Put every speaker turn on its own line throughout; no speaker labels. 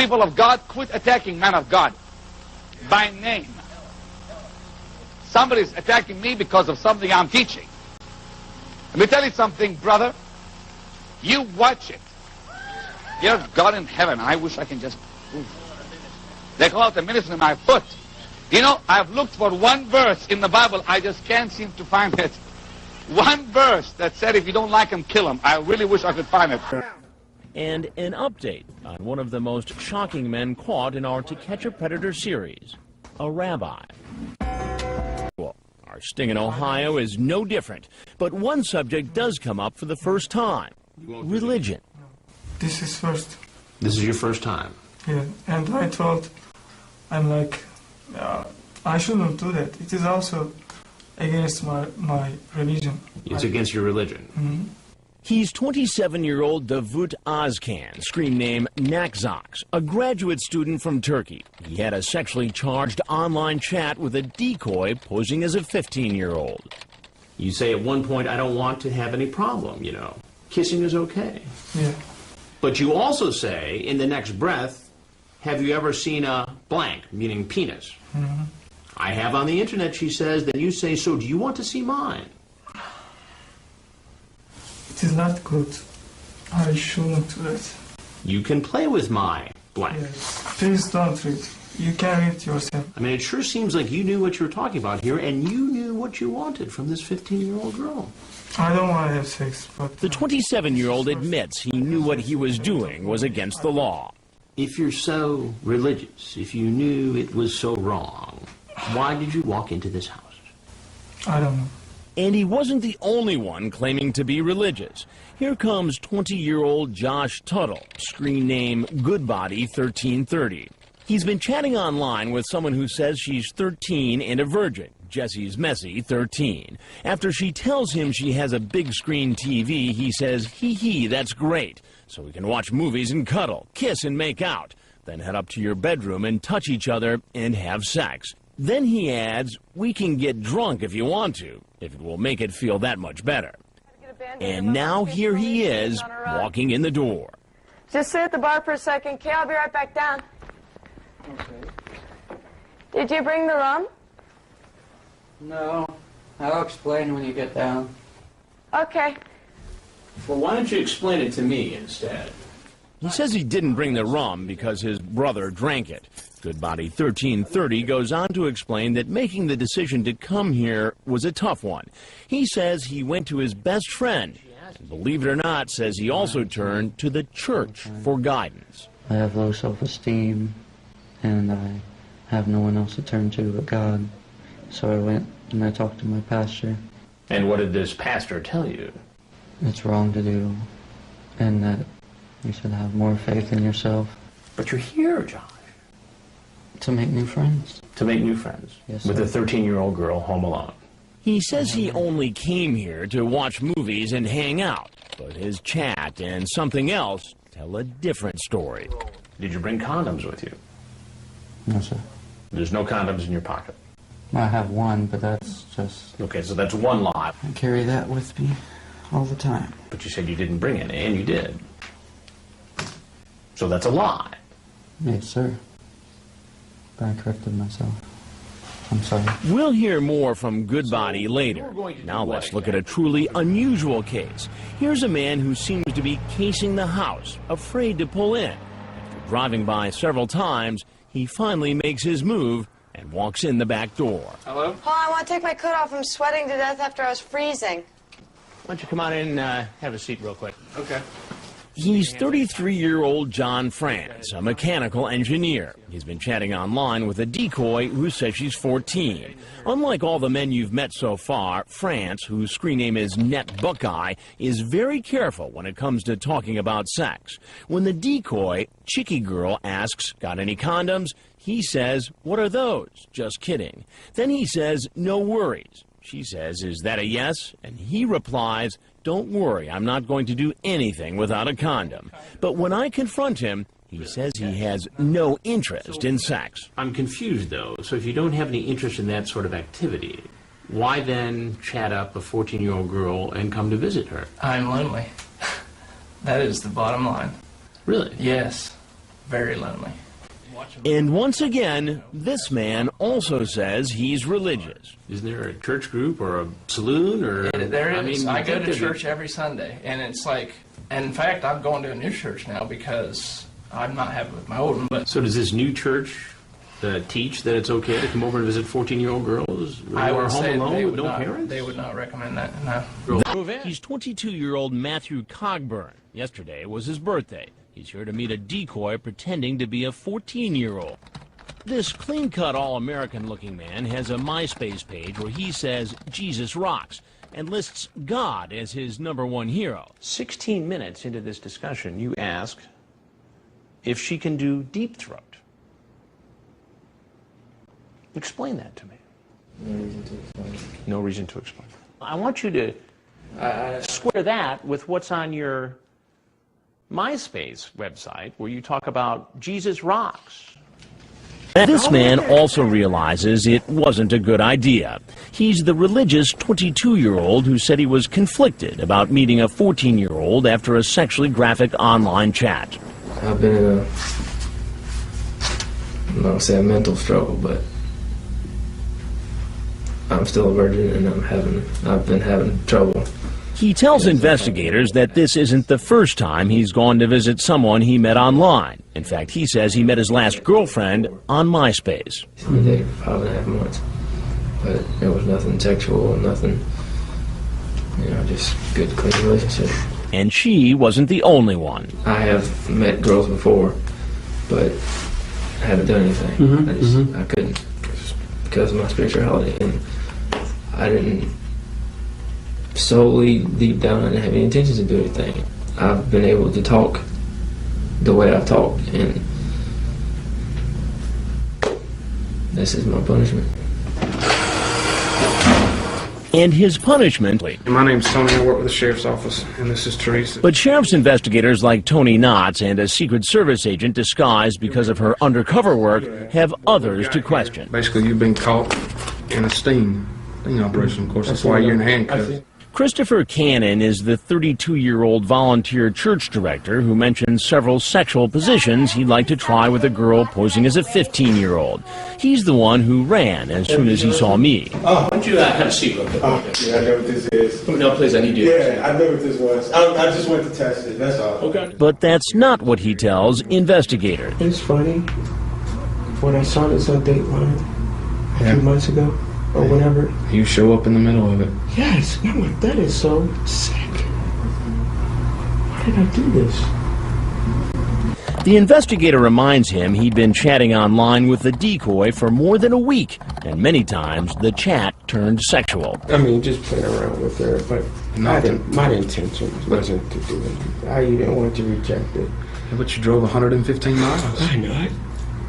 People of God, quit attacking men of God by name. Somebody's attacking me because of something I'm teaching. Let me tell you something, brother. You watch it. Dear God in heaven, I wish I can just... They call it the ministry of my foot. You know, I've looked for one verse in the Bible. I just can't seem to find it. One verse that said if you don't like him, kill him. I really wish I could find it.
And an update on one of the most shocking men caught in our To Catch a Predator series, a rabbi. Well, our sting in Ohio is no different, but one subject does come up for the first time: religion.
This is first.
This is your first time?
Yeah, and I thought, I'm like, I shouldn't do that. It is also against my religion.
It's against your religion.
Mm-hmm.
He's 27-year-old Davut Azkan, screen name Nakzox, a graduate student from Turkey. He had a sexually charged online chat with a decoy posing as a 15-year-old.
You say at one point, I don't want to have any problem, you know. Kissing is okay.
Yeah.
But you also say, in the next breath, have you ever seen a blank, meaning penis?
Mm-hmm.
I have on the internet, she says, then you say, so do you want to see mine?
It is not good. I shouldn't do that.
You can play with my blank.
Yes. Please don't read. You can read yourself.
I mean, it sure seems like you knew what you were talking about here, and you knew what you wanted from this 15-year-old girl.
I don't want to have sex, but...
The 27-year-old admits he knew what he was doing was against the law.
If you're so religious, if you knew it was so wrong, why did you walk into this house?
I don't know.
And he wasn't the only one claiming to be religious. Here comes 20-year-old Josh Tuttle, screen name Goodbody1330. He's been chatting online with someone who says she's 13 and a virgin, Jessie's Messy 13. After she tells him she has a big screen TV, he says, hee, that's great. So we can watch movies and cuddle, kiss and make out, then head up to your bedroom and touch each other and have sex. Then he adds, we can get drunk if you want to, if it will make it feel that much better. And now here he is, walking in the door.
Just sit at the bar for a second, okay? I'll be right back down.
Okay.
Did you bring the rum?
No. I'll explain when you get down.
Okay.
Well, why don't you explain it to me instead?
He says he didn't bring the rum because his brother drank it. Goodbody1330 goes on to explain that making the decision to come here was a tough one. He says he went to his best friend, and believe it or not, says he also turned to the church for guidance.
I have low self-esteem, and I have no one else to turn to but God. So I went and I talked to my pastor.
And what did this pastor tell you?
It's wrong to do, and that you should have more faith in yourself.
But you're here, Josh.
To make new friends.
To make new friends?
Yes,
with a
sir.
13-year-old girl home alone.
He says he only came here to watch movies and hang out, but his chat and something else tell a different story.
Did you bring condoms with you?
No, sir.
There's no condoms in your pocket.
I have one, but that's just...
Okay, so that's one lot.
I carry that with me all the time.
But you said you didn't bring any, and you did. So that's a lie.
Yes, sir. But I corrected myself. I'm sorry.
We'll hear more from Goodbody later. Now let's look at a truly unusual case. Here's a man who seems to be casing the house, afraid to pull in. After driving by several times, he finally makes his move and walks in the back door.
Hello?
Paul, I want to take my coat off. I'm sweating to death after I was freezing.
Why don't you come on in and have a seat real quick?
Okay.
He's 33-year-old John France, a mechanical engineer. He's been chatting online with a decoy who says she's 14. Unlike all the men you've met so far, France, whose screen name is Net Buckeye, is very careful when it comes to talking about sex. When the decoy, Chicky Girl, asks, got any condoms? He says, what are those? Just kidding. Then he says, no worries. She says, is that a yes? And he replies, don't worry, I'm not going to do anything without a condom. But when I confront him, he says he has no interest in sex.
I'm confused, though. So if you don't have any interest in that sort of activity, why then chat up a 14-year-old girl and come to visit her?
I'm lonely. That is the bottom line.
Really?
Yes. very lonely.
And once again, this man also says he's religious.
Isn't there a church group or a saloon or?
There is.
I mean,
I go to church every Sunday, and it's like, and in fact, I'm going to a new church now because I'm not happy with my old one. But
so does this new church teach that it's okay to come over and visit 14-year-old girls who
I
are
would
home
say
alone with no parents?
They would not recommend that. No.
He's 22-year-old Matthew Cogburn. Yesterday was his birthday. He's here to meet a decoy pretending to be a 14-year-old. This clean-cut, all-American-looking man has a MySpace page where he says Jesus rocks and lists God as his #1 hero.
16 minutes into this discussion, you ask if she can do deep throat. Explain that to me.
No reason to explain.
No reason to explain. I want you to square that with what's on your MySpace website, where you talk about Jesus rocks.
This man also realizes it wasn't a good idea. He's the religious 22-year-old who said he was conflicted about meeting a 14-year-old after a sexually graphic online chat.
I've been in a, I'm not gonna say a mental struggle, but I'm still a virgin and I've been having trouble.
He tells investigators that this isn't the first time he's gone to visit someone he met online. In fact, he says he met his last girlfriend on MySpace.
We dated for 5.5 months, but there was nothing sexual, nothing, just good, clean relationship.
And she wasn't the only one.
I have met girls before, but I haven't done anything. I couldn't, just because of my spirituality, and I didn't. Solely deep down, I didn't have any intentions to do anything. I've been able to talk the way I've talked, and this is my punishment.
And his punishment.
My name's Tony. I work with the sheriff's office, and this is Teresa.
But sheriff's investigators like Tony Knotts and a Secret Service agent disguised because of her undercover work have others to question.
Basically, you've been caught in a sting operation. Of course, that's why you're in handcuffs.
Christopher Cannon is the 32-year-old volunteer church director who mentions several sexual positions he'd like to try with a girl posing as a 15-year-old. He's the one who ran as soon as he saw me.
Why don't you have a seat real quick?
Yeah, I know what this is.
No, please, I need you.
Yeah, I know what this was. I just went to test it, that's all.
Okay.
But that's not what he tells investigators.
It's funny. When I saw this on Dateline a few months ago, or whatever.
You show up in the middle of it.
Yes, I'm like, that is so sick. Why did I do this?
The investigator reminds him he'd been chatting online with the decoy for more than a week, and many times the chat turned sexual.
I mean, just playing around with her, but my intention wasn't to do it. I even wanted to reject it.
Yeah, but you drove 115 miles.
I know it.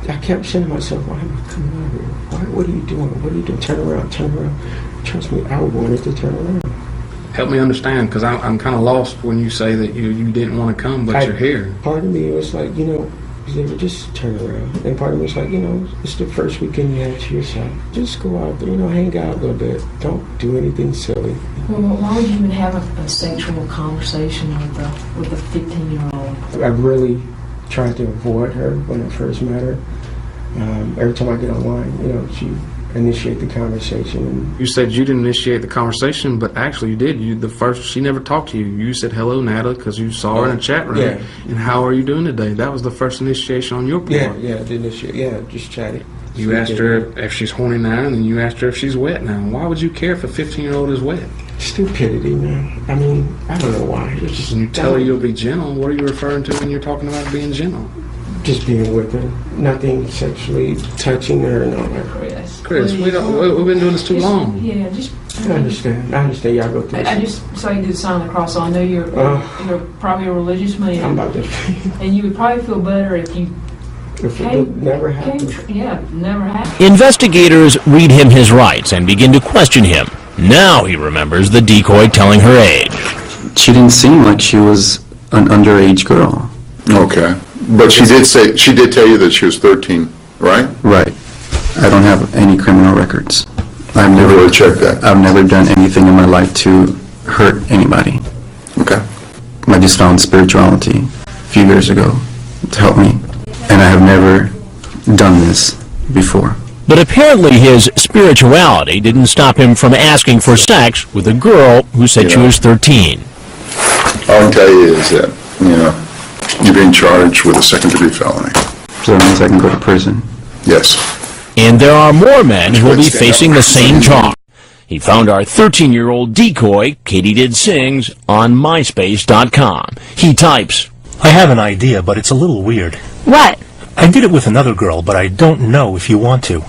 I kept saying to myself, why am I coming over here? What are you doing? What are you doing? Turn around, turn around. Trust me, I wanted to turn around.
Help me understand, because I'm kind of lost when you say that you didn't want to come, but you're here.
Part of me was like, just turn around. And part of me was like, it's the first weekend you have to yourself. Just go out there, hang out a little bit. Don't do anything silly.
Well, why would you even have a sexual conversation with a 15-year-old?
I really tried to avoid her when I first met her. Every time I get online, she initiate the conversation. And
you said you didn't initiate the conversation, but actually you did. She never talked to you. You said hello, Nada, because you saw her in a chat room.
Yeah.
And how are you doing today? That was the first initiation on your part.
Yeah, I did initiate. Yeah, just chatted.
You asked her if she's horny now, and then you asked her if she's wet now. Why would you care if a 15-year-old is wet?
Stupidity, man. I mean, I don't know why. It's just,
when you tell her you'll be gentle, what are you referring to when you're talking about being gentle?
Just being with her. Nothing sexually touching her and all that.
Chris, we've been doing this too long.
Yeah, just...
I understand y'all go through
I just saw you do the sign of the cross, so I know you're probably a religious man.
I'm about to...
And you would probably feel better if you...
If it never happened.
Never happened.
Investigators read him his rights and begin to question him. Now he remembers the decoy telling her age.
She didn't seem like she was an underage girl.
Okay. But she did tell you that she was 13, right?
Right. I don't have any criminal records. I've never
really checked that.
I've never done anything in my life to hurt anybody.
Okay.
I just found spirituality a few years ago to help me. and I have never done this before.
But apparently his spirituality didn't stop him from asking for sex with a girl who said she was 13.
All I can tell you is that, you're being charged with a second-degree felony.
So that means I can go to prison?
Yes.
And there are more men who will be facing the same charge. He found our 13-year-old decoy, Katydid Sings, on MySpace.com. He types,
I have an idea, but it's a little weird.
What?
I did it with another girl, but I don't know if you want to.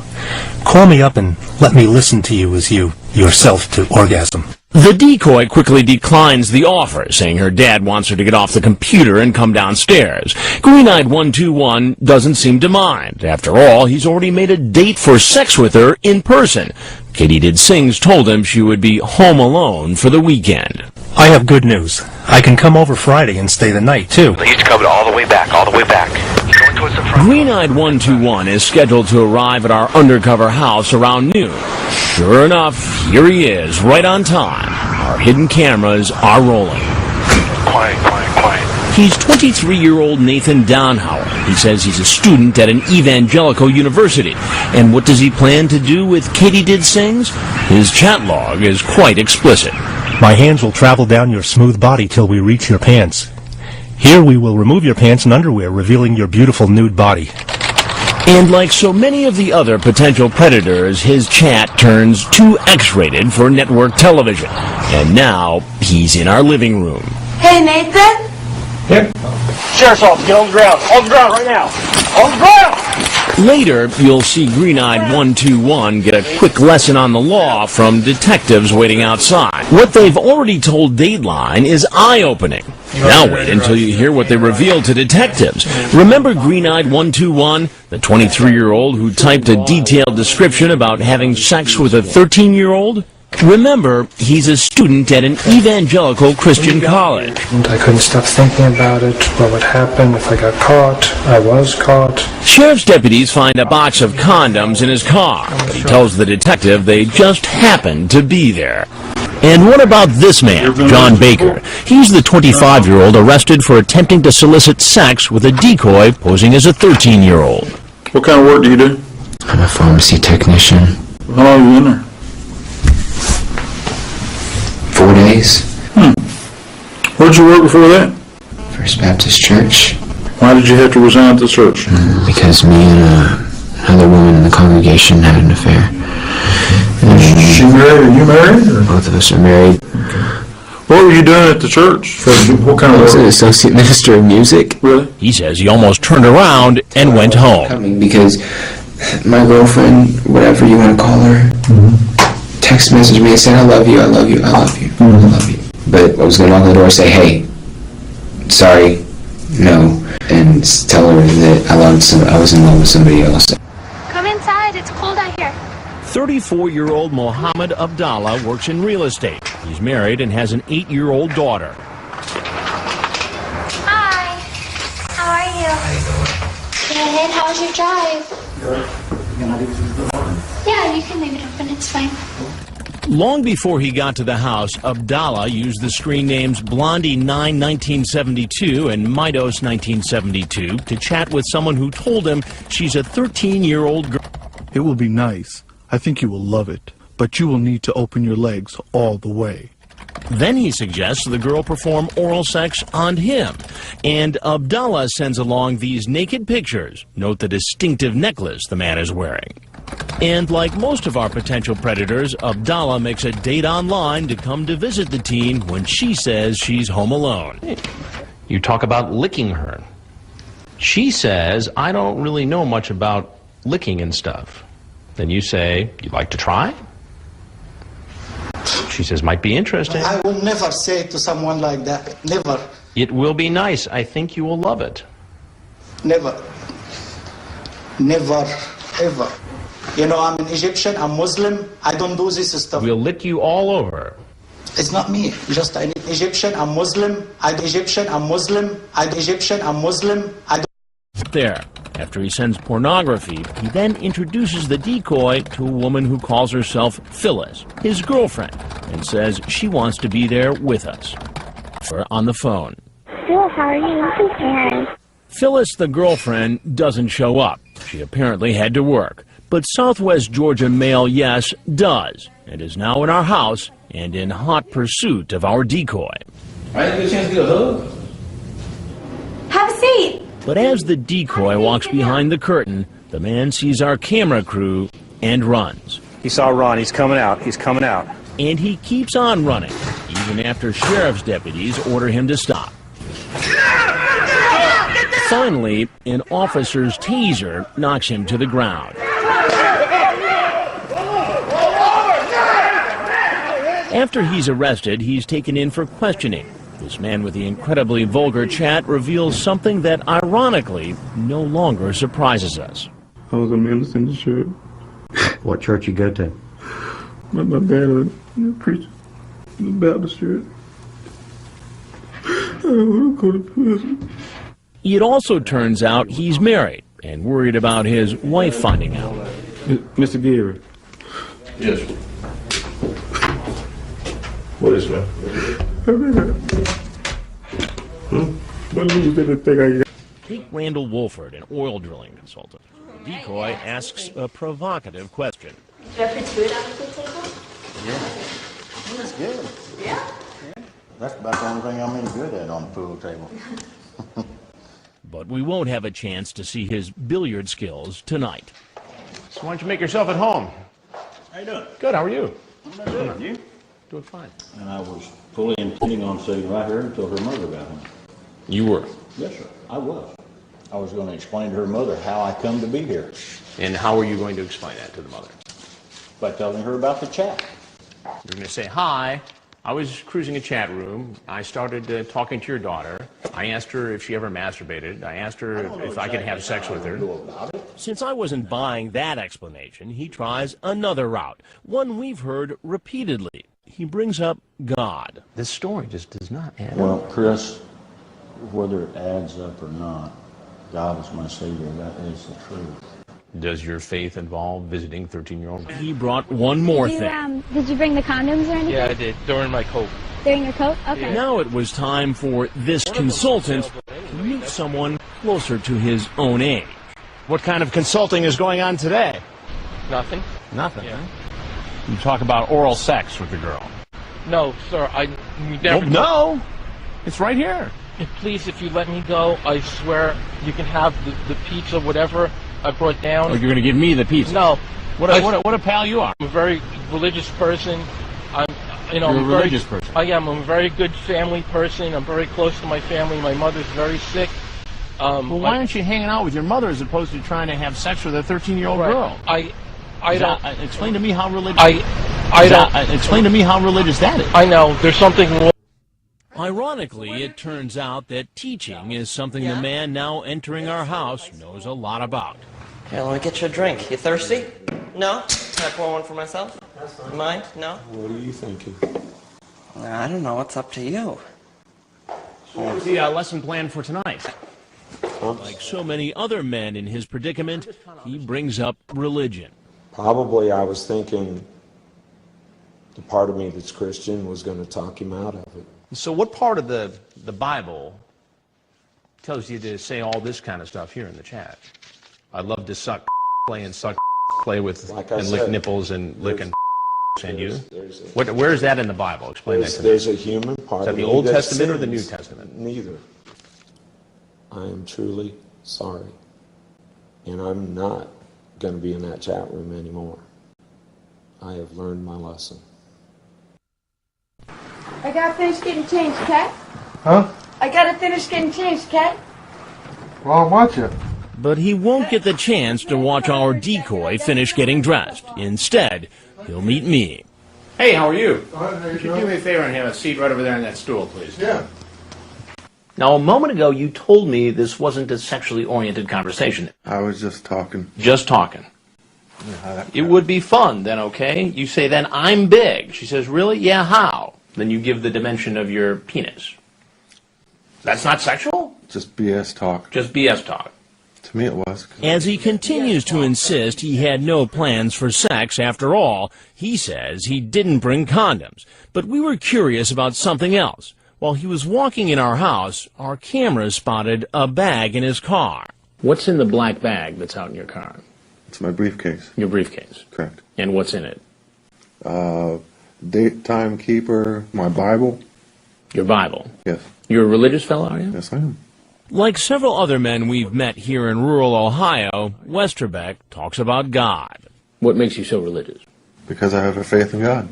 Call me up and let me listen to you as you yourself to orgasm.
The decoy quickly declines the offer, saying her dad wants her to get off the computer and come downstairs. Green-Eyed 121 doesn't seem to mind. After all, he's already made a date for sex with her in person. Katydid Sings told him she would be home alone for the weekend.
I have good news. I can come over Friday and stay the night, too.
Please come all the way back, Going towards the front.
Green-Eyed 121 is scheduled to arrive at our undercover house around noon. Sure enough, here he is, right on time. Our hidden cameras are rolling.
Quiet.
He's 23-year-old Nathan Downhauer. He says he's a student at an evangelical university. And what does he plan to do with Katydid Sings? His chat log is quite explicit.
My hands will travel down your smooth body till we reach your pants. Here we will remove your pants and underwear, revealing your beautiful nude body.
And like so many of the other potential predators, his chat turns too X-rated for network television. And now, he's in our living room.
Hey, Nathan?
Yep.
Sheriff's office, get on the ground. On the ground right now. On the ground!
Later, you'll see Green-Eyed 121 get a quick lesson on the law from detectives waiting outside. What they've already told Dateline is eye-opening. Now wait until you hear what they reveal to detectives. Remember Green-Eyed 121, the 23-year-old who typed a detailed description about having sex with a 13-year-old? Remember, he's a student at an evangelical Christian college.
I couldn't stop thinking about it. What would happen if I got caught? I was caught.
Sheriff's deputies find a box of condoms in his car, but he tells the detective they just happened to be there. And what about this man, John Baker? He's the 25-year-old arrested for attempting to solicit sex with a decoy posing as a 13-year-old.
What kind of work do you do?
I'm a pharmacy technician.
How long have you been there?
4 days.
Where'd you work before that?
First Baptist Church.
Why did you have to resign at the church?
Because me and another woman in the congregation had an affair.
She married? Are you married? Or?
Both of us are married.
What were you doing at the church? What kind of
I was
work?
an associate minister of music.
Really?
He says he almost turned around and went home.
Coming because my girlfriend, whatever you want to call her, text messaged me and said, I love you, I love you, I love you, I love you. But I was going to knock on the door and say, hey, sorry, no, and tell her that I was in love with somebody else.
Come inside. It's cold out here.
34-year-old Mohammed Abdallah works in real estate. He's married and has an 8-year-old daughter.
Hi. How are you? Good. How was your drive? Yeah, you can leave it open. It's fine.
Long before he got to the house, Abdallah used the screen names Blondie9 1972 and Midos 1972 to chat with someone who told him she's a 13-year-old girl.
It will be nice. I think you will love it. But you will need to open your legs all the way.
Then he suggests the girl perform oral sex on him. And Abdallah sends along these naked pictures. Note the distinctive necklace the man is wearing. And like most of our potential predators, Abdallah makes a date online to come to visit the teen when she says she's home alone.
You talk about licking her. She says, I don't really know much about licking and stuff. Then you say, you'd like to try? She says, might be interesting.
I will never say to someone like that. Never.
It will be nice. I think you will love it.
Never. Never. Ever. You know, I'm an Egyptian, I'm Muslim, I don't do this stuff.
We'll lick you all over.
It's not me, just an Egyptian, I'm Muslim, I'm Egyptian, I'm Muslim, I'm Egyptian, I'm Muslim, I don't...
There. After he sends pornography, he then introduces the decoy to a woman who calls herself Phyllis, his girlfriend, and says she wants to be there with us. We're on the phone.
Phil, how are you? This is Aaron.
Phyllis, the girlfriend, doesn't show up. She apparently had to work. But Southwest Georgia Male Yes does, and is now in our house and in hot pursuit of our decoy.
I didn't get a chance to get a hug.
Have a seat.
But as the decoy walks behind the curtain, the man sees our camera crew and runs.
He saw Ron. He's coming out. He's coming out.
And he keeps on running, even after sheriff's deputies order him to stop. Finally, an officer's taser knocks him to the ground. After he's arrested, he's taken in for questioning. This man with the incredibly vulgar chat reveals something that, ironically, no longer surprises us.
I was a minister in the church.
What church you go to?
My dad was a preacher in the Baptist church. I don't want to go to prison.
It also turns out he's married and worried about his wife finding out.
Mr. Gary.
Yes. What is that?
What news did they think I got?
Take Randall Wolford, an oil drilling consultant. The decoy asks a provocative question.
Do you ever do it on the food table?
Yeah. That's good.
Yeah?
That's about the only thing I'm any good at on the pool table.
But we won't have a chance to see his billiard skills tonight.
So why don't you make yourself at home?
How you doing?
Good, how are you?
I'm good. And you?
Doing fine.
And I was fully intending on sitting right here until her mother got home.
You were?
Yes, sir. I was. I was going to explain to her mother how I come to be here.
And how are you going to explain that to the mother?
By telling her about the chat.
You're going to say, hi, I was cruising a chat room. I started talking to your daughter. I asked her if she ever masturbated. I asked her if I could have sex with her.
Since I wasn't buying that explanation, he tries another route, one we've heard repeatedly. He brings up God.
This story just does not add up.
Well, Chris, whether it adds up or not, God is my Savior. That is the truth.
Does your faith involve visiting 13-year-old?
He brought one more thing.
Did you bring the condoms or anything?
Yeah, I did. During my coat.
During your coat? Okay.
Now it was time for this consultant to meet someone closer to his own age.
What kind of consulting is going on today?
Nothing.
Nothing, huh? You talk about oral sex with the girl.
No, sir, I never...
No! It's right here.
Please, if you let me go, I swear you can have the pizza, whatever I brought down.
Oh, you're going to give me the pizza?
No.
What a pal you are.
I'm a very religious person.
You're a religious person.
I am. I'm a very good family person. I'm very close to my family. My mother's very sick.
Well, why aren't you hanging out with your mother as opposed to trying to have sex with a 13-year-old girl?
I don't...
Explain to me how religious...
I don't...
Explain to me how religious that is.
I know. There's something wrong.
Ironically, it turns out that teaching is something the man now entering our house knows a lot about.
Here, let me get you a drink. You thirsty? No? Can I pour one for myself? You mind? No?
What are you thinking?
I don't know. It's up to you.
What was the lesson plan for tonight?
Like so many other men in his predicament, he brings up religion.
Probably I was thinking the part of me that's Christian was going to talk him out of it.
So what part of the Bible tells you to say all this kind of stuff here in the chat? I'd love to suck, play and suck, play with, and lick nipples and lick and you? Where is that in the Bible? Explain that to me.
There's a human part
Is that
of
the
me
Old
that
Testament or the
sins.
New Testament?
Neither. I am truly sorry. And I'm not going to be in that chat room anymore. I have learned my lesson.
I gotta finish getting changed, okay?
Huh?
I gotta finish getting changed, okay?
Well, I'll watch you.
But he won't get the chance to watch our decoy finish getting dressed. Instead, he'll meet me.
Hey, how are you? Could you do me a favor and have a seat right over there on that stool, please?
Yeah.
Now, a moment ago, you told me this wasn't a sexually oriented conversation.
I was just talking.
Just talking. It would be fun, then, okay? You say, then I'm big. She says, really? Yeah, how? Then you give the dimension of your penis. That's not sexual?
Just BS talk.
Just BS talk.
To me it was.
As he continues to insist he had no plans for sex after all, he says he didn't bring condoms. But we were curious about something else. While he was walking in our house, our camera spotted a bag in his car. What's in the black bag that's out in your car?
It's my briefcase.
Your briefcase?
Correct.
And what's in it?
Date timekeeper, my Bible.
Your Bible?
Yes.
You're a religious fellow, are you?
Yes, I am.
Like several other men we've met here in rural Ohio, Westerbeck talks about God. What makes you so religious?
Because I have a faith in God.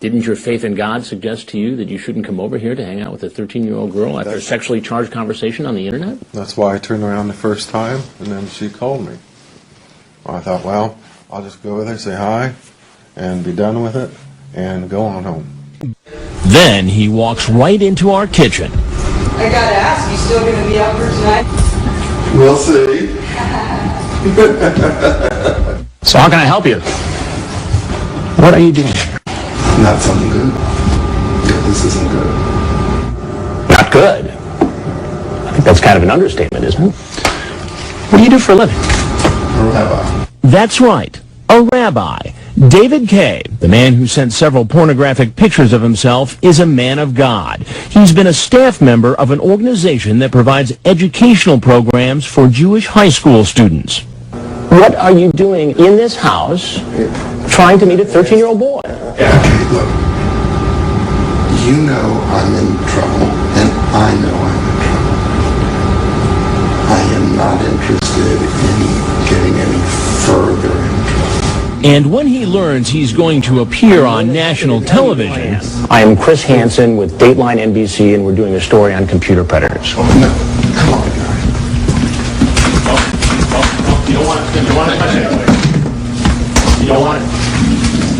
Didn't your faith in God suggest to you that you shouldn't come over here to hang out with a 13-year-old girl after a sexually charged conversation on the internet?
That's why I turned around the first time, and then she called me. I thought, well, I'll just go with her, say hi, and be done with it, and go on home.
Then he walks right into our kitchen.
I gotta ask, you still gonna be up for tonight?
We'll see.
So how can I help you? What are you doing?
Not something good. This isn't good.
Not good? I think that's kind of an understatement, isn't it? What do you do for a living?
A rabbi.
That's right, a rabbi. David Kay, the man who sent several pornographic pictures of himself, is a man of God. He's been a staff member of an organization that provides educational programs for Jewish high school students. What are you doing in this house trying to meet a 13-year-old boy?
Okay, look. You know I'm in trouble, and I know I'm in trouble. I am not interested in getting any further in trouble.
And when he learns he's going to appear on national television... I am Chris Hansen with Dateline NBC, and we're doing a story on computer predators.
Oh, no. Come on, guy.
You don't want to touch it. You don't want it.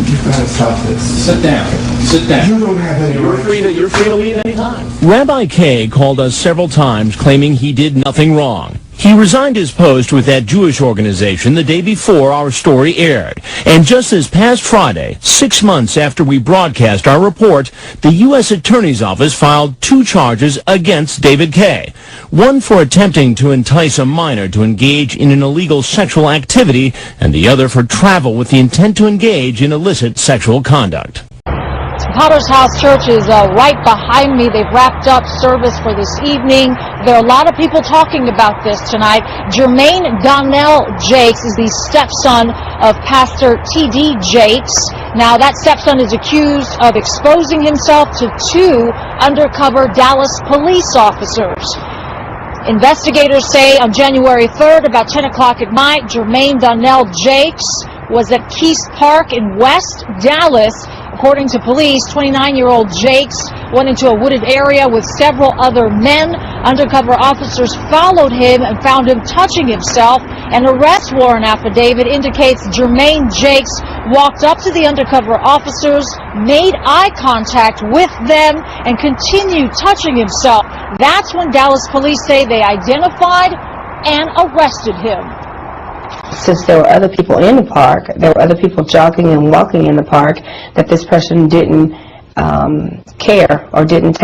You gotta stop this.
Sit down. Sit down.
You don't have any right.
You're free to leave anytime. Rabbi Kay called us several times claiming he did nothing wrong. He resigned his post with that Jewish organization the day before our story aired. And just this past Friday, 6 months after we broadcast our report, the U.S. Attorney's Office filed 2 charges against David Kay. One for attempting to entice a minor to engage in an illegal sexual activity, and the other for travel with the intent to engage in illicit sexual conduct.
Potter's House Church is right behind me. They've wrapped up service for this evening. There are a lot of people talking about this tonight. Jermaine Donnell Jakes is the stepson of Pastor T.D. Jakes. Now, that stepson is accused of exposing himself to 2 undercover Dallas police officers. Investigators say on January 3rd, about 10 o'clock at night, Jermaine Donnell Jakes was at Keast Park in West Dallas. According to police, 29-year-old Jakes went into a wooded area with several other men. Undercover officers followed him and found him touching himself. An arrest warrant affidavit indicates Jermaine Jakes walked up to the undercover officers, made eye contact with them, and continued touching himself. That's when Dallas police say they identified and arrested him.
Since there were other people in the park, there were other people jogging and walking in the park, that this person didn't care or didn't take